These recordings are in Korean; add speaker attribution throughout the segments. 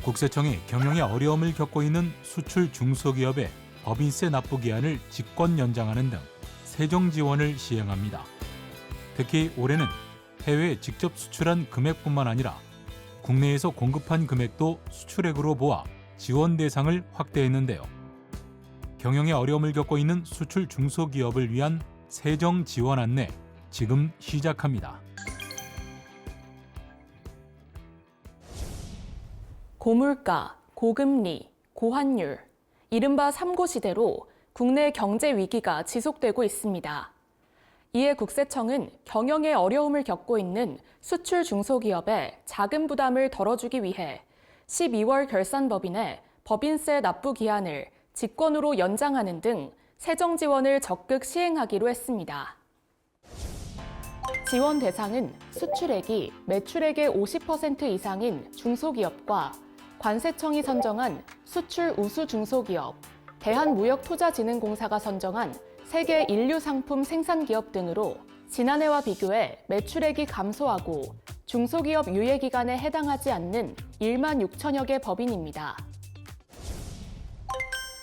Speaker 1: 국세청이 경영에 어려움을 겪고 있는 수출 중소기업의 법인세 납부 기한을 직권 연장하는 등 세정 지원을 시행합니다. 특히 올해는 해외에 직접 수출한 금액뿐만 아니라 국내에서 공급한 금액도 수출액으로 모아 지원 대상을 확대했는데요. 경영에 어려움을 겪고 있는 수출 중소기업을 위한 세정 지원 안내 지금 시작합니다.
Speaker 2: 고물가, 고금리, 고환율, 이른바 3고 시대로 국내 경제 위기가 지속되고 있습니다. 이에 국세청은 경영에 어려움을 겪고 있는 수출 중소기업의 자금 부담을 덜어주기 위해 12월 결산법인에 법인세 납부 기한을 직권으로 연장하는 등 세정 지원을 적극 시행하기로 했습니다. 지원 대상은 수출액이 매출액의 50% 이상인 중소기업과 관세청이 선정한 수출 우수 중소기업, 대한무역투자진흥공사가 선정한 세계 인류상품 생산기업 등으로 지난해와 비교해 매출액이 감소하고 중소기업 유예기간에 해당하지 않는 1만 6천여 개 법인입니다.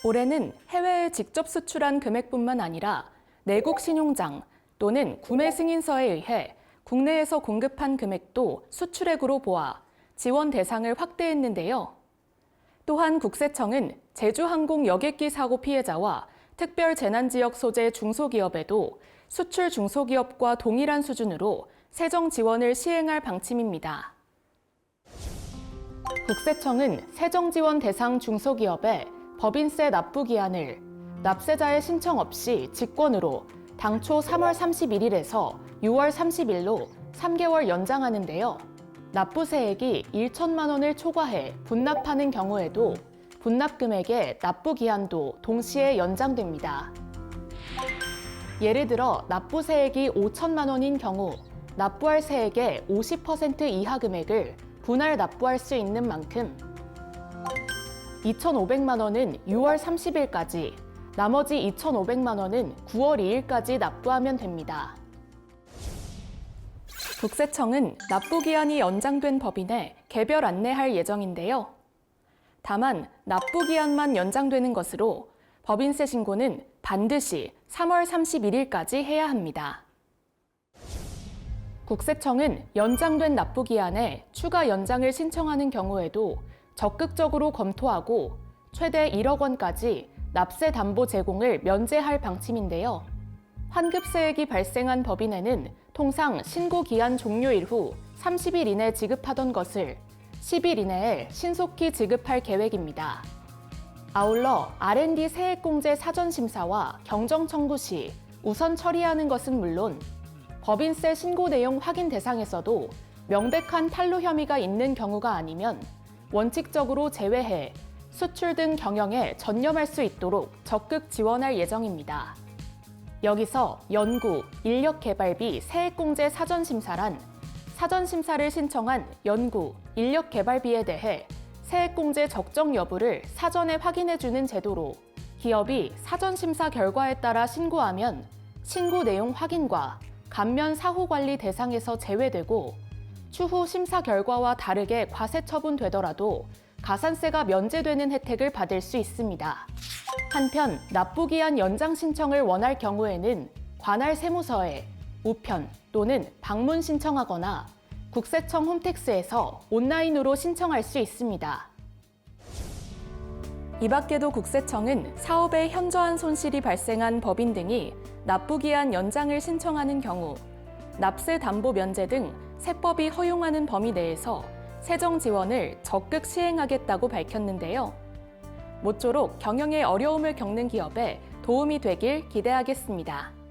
Speaker 2: 올해는 해외에 직접 수출한 금액뿐만 아니라 내국 신용장 또는 구매 승인서에 의해 국내에서 공급한 금액도 수출액으로 보아 지원 대상을 확대했는데요. 또한 국세청은 제주항공 여객기 사고 피해자와 특별 재난지역 소재 중소기업에도 수출 중소기업과 동일한 수준으로 세정 지원을 시행할 방침입니다. 국세청은 세정 지원 대상 중소기업의 법인세 납부 기한을 납세자의 신청 없이 직권으로 당초 3월 31일에서 6월 30일로 3개월 연장하는데요. 납부세액이 1천만 원을 초과해 분납하는 경우에도 분납 금액의 납부 기한도 동시에 연장됩니다. 예를 들어 납부세액이 5천만 원인 경우 납부할 세액의 50% 이하 금액을 분할 납부할 수 있는 만큼 2,500만 원은 6월 30일까지, 나머지 2,500만 원은 9월 2일까지 납부하면 됩니다. 국세청은 납부기한이 연장된 법인에 개별 안내할 예정인데요. 다만 납부기한만 연장되는 것으로 법인세 신고는 반드시 3월 31일까지 해야 합니다. 국세청은 연장된 납부기한에 추가 연장을 신청하는 경우에도 적극적으로 검토하고 최대 1억 원까지 납세 담보 제공을 면제할 방침인데요. 환급세액이 발생한 법인에는 통상 신고 기한 종료일 후 30일 이내 지급하던 것을 10일 이내에 신속히 지급할 계획입니다. 아울러 R&D 세액공제 사전심사와 경정 청구 시 우선 처리하는 것은 물론 법인세 신고 내용 확인 대상에서도 명백한 탈루 혐의가 있는 경우가 아니면 원칙적으로 제외해 수출 등 경영에 전념할 수 있도록 적극 지원할 예정입니다. 여기서 연구, 인력개발비 세액공제 사전심사란 사전심사를 신청한 연구, 인력개발비에 대해 세액공제 적정 여부를 사전에 확인해주는 제도로 기업이 사전심사 결과에 따라 신고하면 신고 내용 확인과 감면 사후관리 대상에서 제외되고 추후 심사 결과와 다르게 과세 처분되더라도 가산세가 면제되는 혜택을 받을 수 있습니다. 한편 납부기한 연장 신청을 원할 경우에는 관할 세무서에 우편 또는 방문 신청하거나 국세청 홈택스에서 온라인으로 신청할 수 있습니다. 이 밖에도 국세청은 사업에 현저한 손실이 발생한 법인 등이 납부기한 연장을 신청하는 경우 납세 담보 면제 등 세법이 허용하는 범위 내에서 세정 지원을 적극 시행하겠다고 밝혔는데요. 모쪼록 경영에 어려움을 겪는 기업에 도움이 되길 기대하겠습니다.